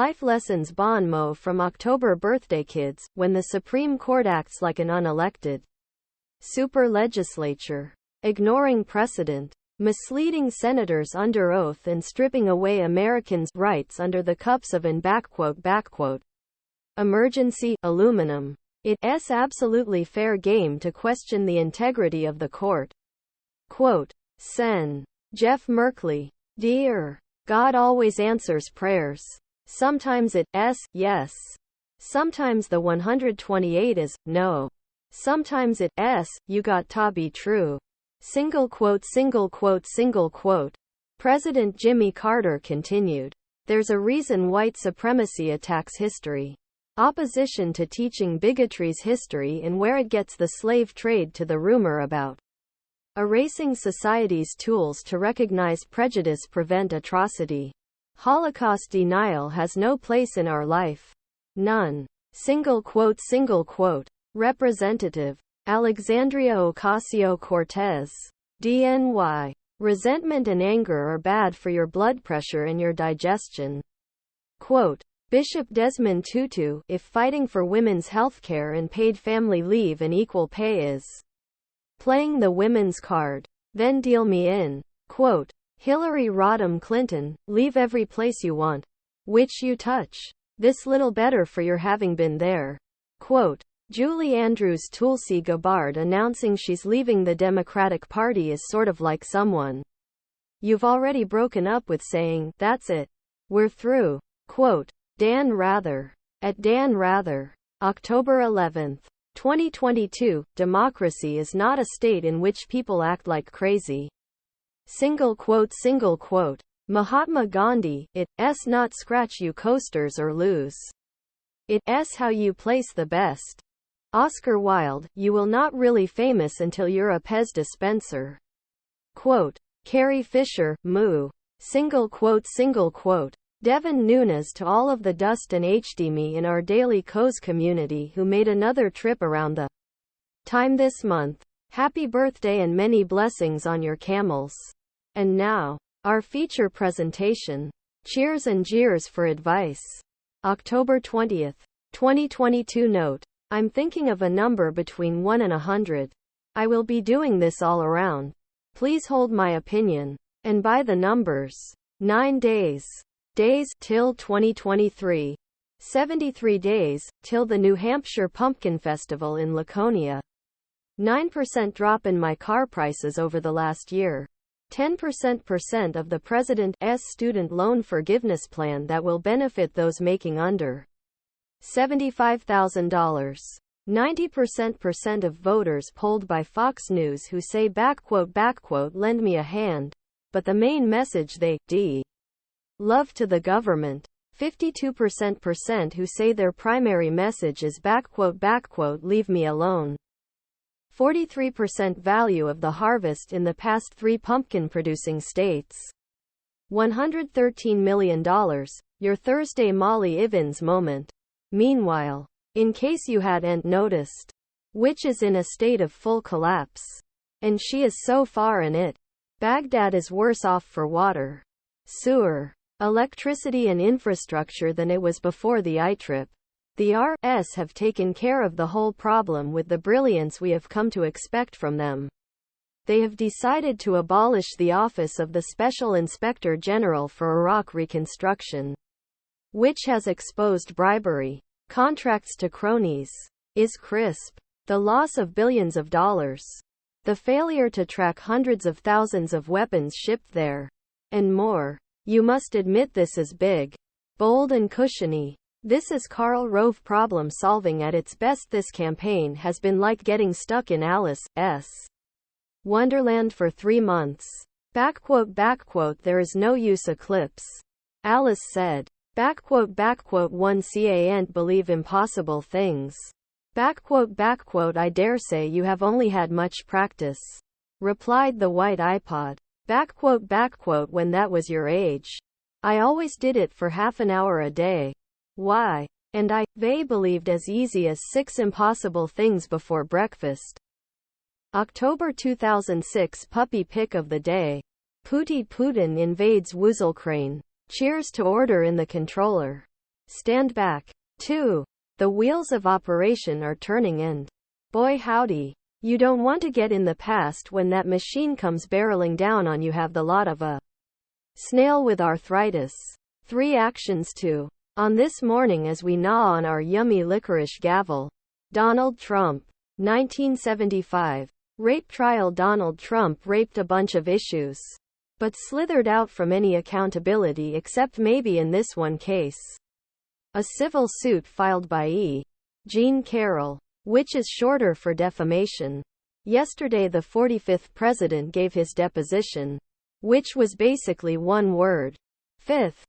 Life lessons bon mot from October birthday kids, when the Supreme Court acts like an unelected super legislature, ignoring precedent, misleading senators under oath and stripping away Americans' rights under the cups of an emergency aluminum. It's absolutely fair game to question the integrity of the court. Quote, Sen. Jeff Merkley. Dear God always answers prayers. Sometimes it's yes. Sometimes the 128 is no. Sometimes it's you got to be true. Single quote, single quote, single quote. President Jimmy Carter continued. There's a reason white supremacy attacks history. Opposition to teaching bigotry's history and where it gets the slave trade to the rumor about erasing society's tools to recognize prejudice prevent atrocity. Holocaust denial has no place in our life. None. Single quote, single quote. Representative Alexandria Ocasio-Cortez. DNY. Resentment and anger are bad for your blood pressure and your digestion. Quote, Bishop Desmond Tutu, if fighting for women's healthcare and paid family leave and equal pay is playing the women's card, then deal me in. Quote, Hillary Rodham Clinton, leave every place you want, which you touch. This little better for your having been there. Quote, Julie Andrews Tulsi Gabbard announcing she's leaving the Democratic Party is sort of like someone you've already broken up with saying, that's it. We're through. Quote, Dan Rather. At Dan Rather. October 11, 2022, democracy is not a state in which people act like crazy. Single quote, single quote. Mahatma Gandhi, it's not scratch you coasters or lose. It's how you place the best. Oscar Wilde, you will not really famous until you're a Pez dispenser. Quote, Carrie Fisher, Moo. Single quote, single quote. Devin Nunes to all of the Dust and HDME in our Daily Coz community who made another trip around the time this month. Happy birthday and many blessings on your camels. And now, our feature presentation. Cheers and Jeers for advice. October 20th, 2022 note. I'm thinking of a number between 1 and 100. I will be doing this all around. Please hold my opinion. And by the numbers. 9 days. Days till 2023. 73 days till the New Hampshire Pumpkin Festival in Laconia. 9% drop in my car prices over the last year. 10% of the President's student loan forgiveness plan that will benefit those making under $75,000. 90% of voters polled by Fox News who say lend me a hand, but the main message they love to the government. 52% who say their primary message is leave me alone. 43% value of the harvest in the past 3 pumpkin-producing states. $113 million, your Thursday Molly Ivins moment. Meanwhile, in case you hadn't noticed, which is in a state of full collapse. And she is so far in it. Baghdad is worse off for water, sewer, electricity and infrastructure than it was before the I-trip. The RS have taken care of the whole problem with the brilliance we have come to expect from them. They have decided to abolish the office of the Special Inspector General for Iraq Reconstruction, which has exposed bribery, contracts to cronies, is crisp, the loss of billions of dollars, the failure to track hundreds of thousands of weapons shipped there, and more. You must admit this is big, bold and cushiony. This is Karl Rove problem solving at its best. This campaign has been like getting stuck in Alice's Wonderland for 3 months. There is no use eclipse. Alice said. One can't believe impossible things. I dare say you have only had much practice. Replied the white iPod. When that was your age. I always did it for half an hour a day. Why? And they believed as easy as 6 impossible things before breakfast. October 2006 puppy pick of the day. Putin invades Wuzelkrane. Cheers to order in the controller. Stand back. 2. The wheels of operation are turning and, boy howdy, you don't want to get in the past when that machine comes barreling down on you. Have the lot of a snail with arthritis. 3 actions to. On this morning as we gnaw on our yummy licorice gavel. Donald Trump. 1975. Rape trial. Donald Trump raped a bunch of issues, but slithered out from any accountability except maybe in this one case. A civil suit filed by E. Jean Carroll, which is shorter for defamation. Yesterday the 45th president gave his deposition, which was basically one word. Fifth.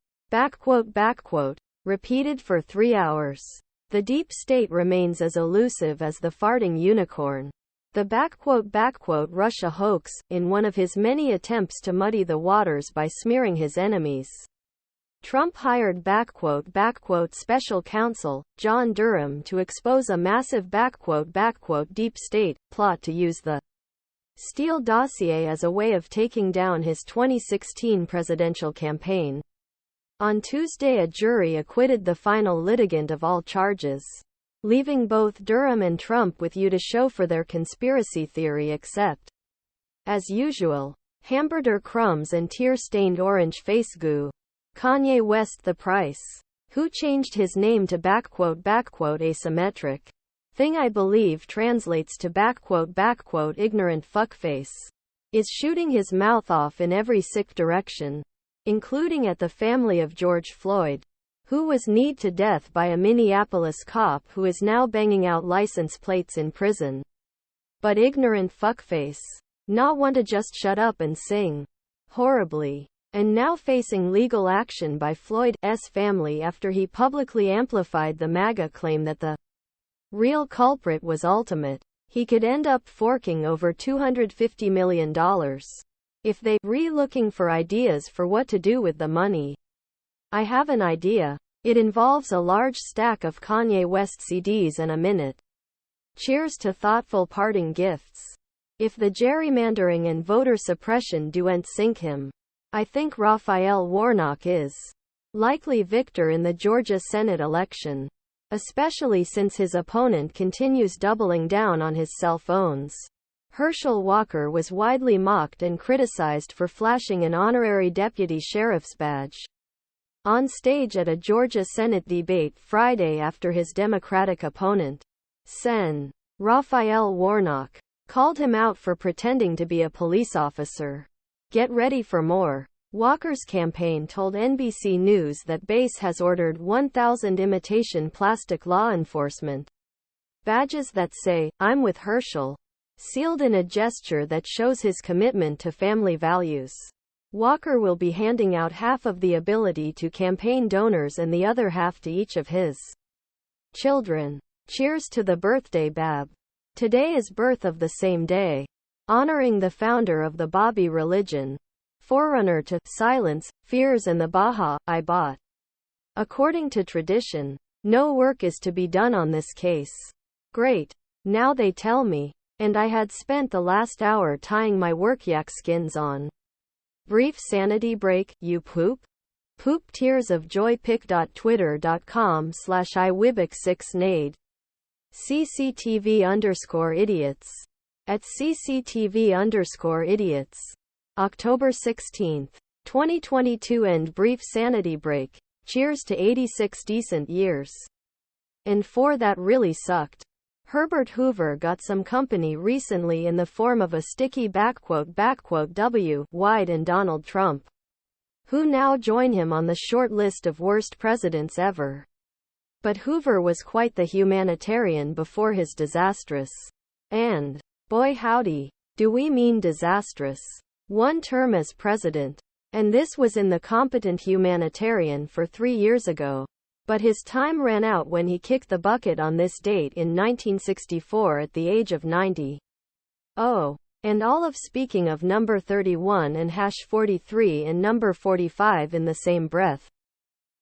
Repeated for 3 hours. The deep state remains as elusive as the farting unicorn. The Russia hoax, in one of his many attempts to muddy the waters by smearing his enemies. Trump hired special counsel, John Durham, to expose a massive deep state plot to use the Steele dossier as a way of taking down his 2016 presidential campaign. On Tuesday a jury acquitted the final litigant of all charges, leaving both Durham and Trump with you to show for their conspiracy theory except, as usual, hamburger crumbs and tear-stained orange face goo. Kanye West the price, who changed his name to asymmetric thing I believe translates to ignorant fuckface, is shooting his mouth off in every sick direction, including at the family of George Floyd, who was kneed to death by a Minneapolis cop who is now banging out license plates in prison. But ignorant fuckface, not one to just shut up and sing. Horribly. And now facing legal action by Floyd's family after he publicly amplified the MAGA claim that the real culprit was ultimate. He could end up forking over $250 million. If they looking for ideas for what to do with the money. I have an idea. It involves a large stack of Kanye West CDs and a minute. Cheers to thoughtful parting gifts. If the gerrymandering and voter suppression doen't sink him, I think Raphael Warnock is likely victor in the Georgia Senate election, especially since his opponent continues doubling down on his cell phones. Herschel Walker was widely mocked and criticized for flashing an honorary deputy sheriff's badge on stage at a Georgia Senate debate Friday after his Democratic opponent, Sen. Raphael Warnock, called him out for pretending to be a police officer. Get ready for more. Walker's campaign told NBC News that Base has ordered 1,000 imitation plastic law enforcement badges that say, "I'm with Herschel," sealed in a gesture that shows his commitment to family values. Walker will be handing out half of the ability to campaign donors and the other half to each of his children. Cheers to the birthday Bab. Today is birth of the same day, honoring the founder of the Bobby religion, forerunner to silence, fears and the Baha I bought. According to tradition, no work is to be done on this case. Great. Now they tell me. And I had spent the last hour tying my work yak skins on. Brief sanity break, you poop? Poop tears of joy pic.twitter.com/iWibik6nade. CCTV_idiots. At CCTV_idiots. October 16, 2022 End brief sanity break. Cheers to 86 decent years. And 4 that really sucked. Herbert Hoover got some company recently in the form of a sticky W wide and Donald Trump, who now join him on the short list of worst presidents ever. But Hoover was quite the humanitarian before his disastrous, and, boy howdy, do we mean disastrous, one term as president. And this was in the competent humanitarian for 3 years ago. But his time ran out when he kicked the bucket on this date in 1964 at the age of 90. Oh. And all of speaking of number 31 and #43 and number 45 in the same breath.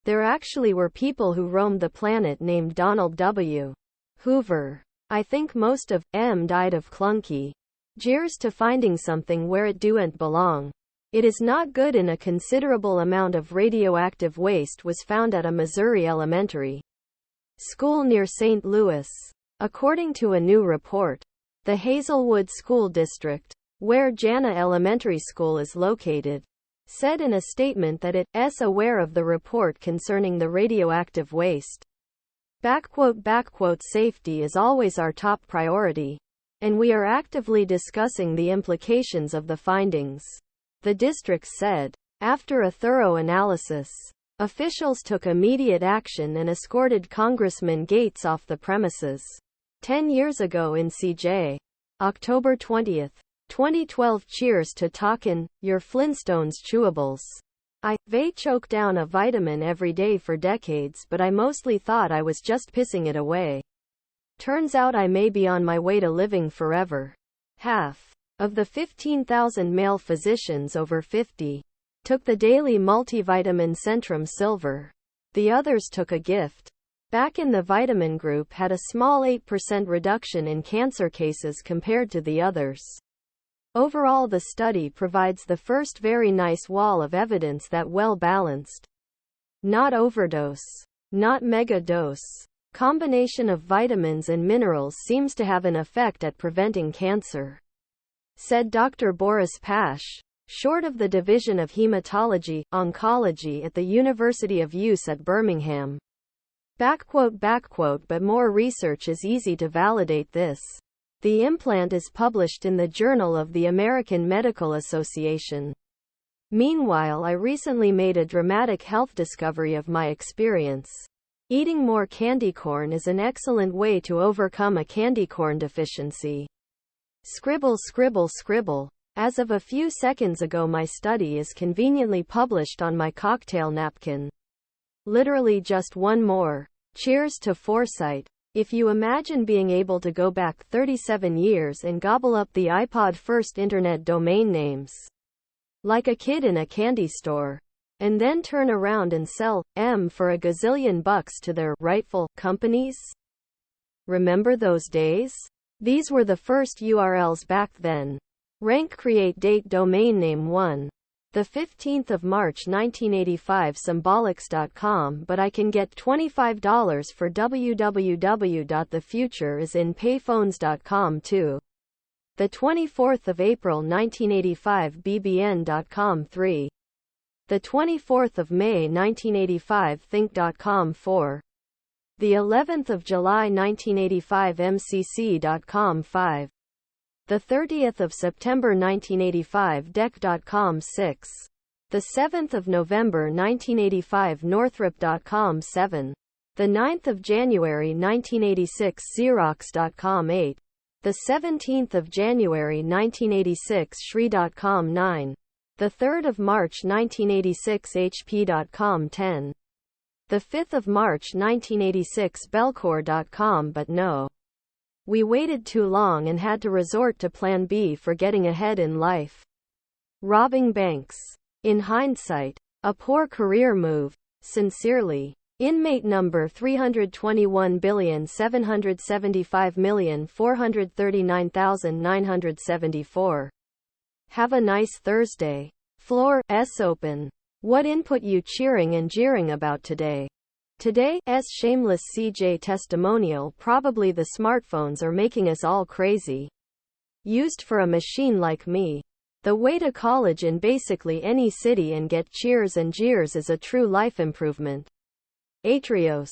There actually were people who roamed the planet named Donald W. Hoover. I think most of them died of clunky. Jeers to finding something where it doesn't belong. It is not good, and a considerable amount of radioactive waste was found at a Missouri elementary school near St. Louis. According to a new report, the Hazelwood School District, where Jana Elementary School is located, said in a statement that it is aware of the report concerning the radioactive waste. Safety is always our top priority, and we are actively discussing the implications of the findings, the district said. After a thorough analysis, officials took immediate action and escorted Congressman Gates off the premises. 10 years ago in CJ. October 20, 2012. Cheers to talkin' your Flintstones chewables. They choke down a vitamin every day for decades, but I mostly thought I was just pissing it away. Turns out I may be on my way to living forever. Half of the 15,000 male physicians over 50 took the daily multivitamin Centrum Silver. The others took a gift. Back in the vitamin group had a small 8% reduction in cancer cases compared to the others. Overall, the study provides the first very nice wall of evidence that well-balanced, not overdose, not mega dose, combination of vitamins and minerals seems to have an effect at preventing cancer, said Dr. Boris Pash, short of the Division of Hematology, Oncology at the University of Use at Birmingham. But more research is easy to validate this. The implant is published in the Journal of the American Medical Association. Meanwhile, I recently made a dramatic health discovery of my experience. Eating more candy corn is an excellent way to overcome a candy corn deficiency. Scribble, scribble, scribble. As of a few seconds ago, my study is conveniently published on my cocktail napkin. Literally just one more. Cheers to foresight. If you imagine being able to go back 37 years and gobble up the iPod first internet domain names, like a kid in a candy store, and then turn around and sell them for a gazillion bucks to their rightful companies? Remember those days? These were the first URLs back then. Rank create date domain name 1. The 15th of March 1985 symbolics.com, but I can get $25 for www.thefutureisinpayphones.com too. The 24th of April 1985 bbn.com 3. The 24th of May 1985 think.com 4. The 11th of July 1985 mcc.com 5. The 30th of September 1985 Deck.com 6. The 7th of November 1985 Northrop.com 7. The 9th of January 1986 Xerox.com 8. The 17th of January 1986 Shri.com 9. The 3rd of March 1986 HP.com 10. The 5th of March 1986 Belcore.com. But no. We waited too long and had to resort to Plan B for getting ahead in life. Robbing banks. In hindsight, a poor career move. Sincerely. Inmate number 321,775,439,974. Have a nice Thursday. Floor S open. What input you cheering and jeering about today? Today's shameless CJ testimonial. Probably the smartphones are making us all crazy. Used for a machine like me. The way to college in basically any city and get cheers and jeers is a true life improvement. Atrios.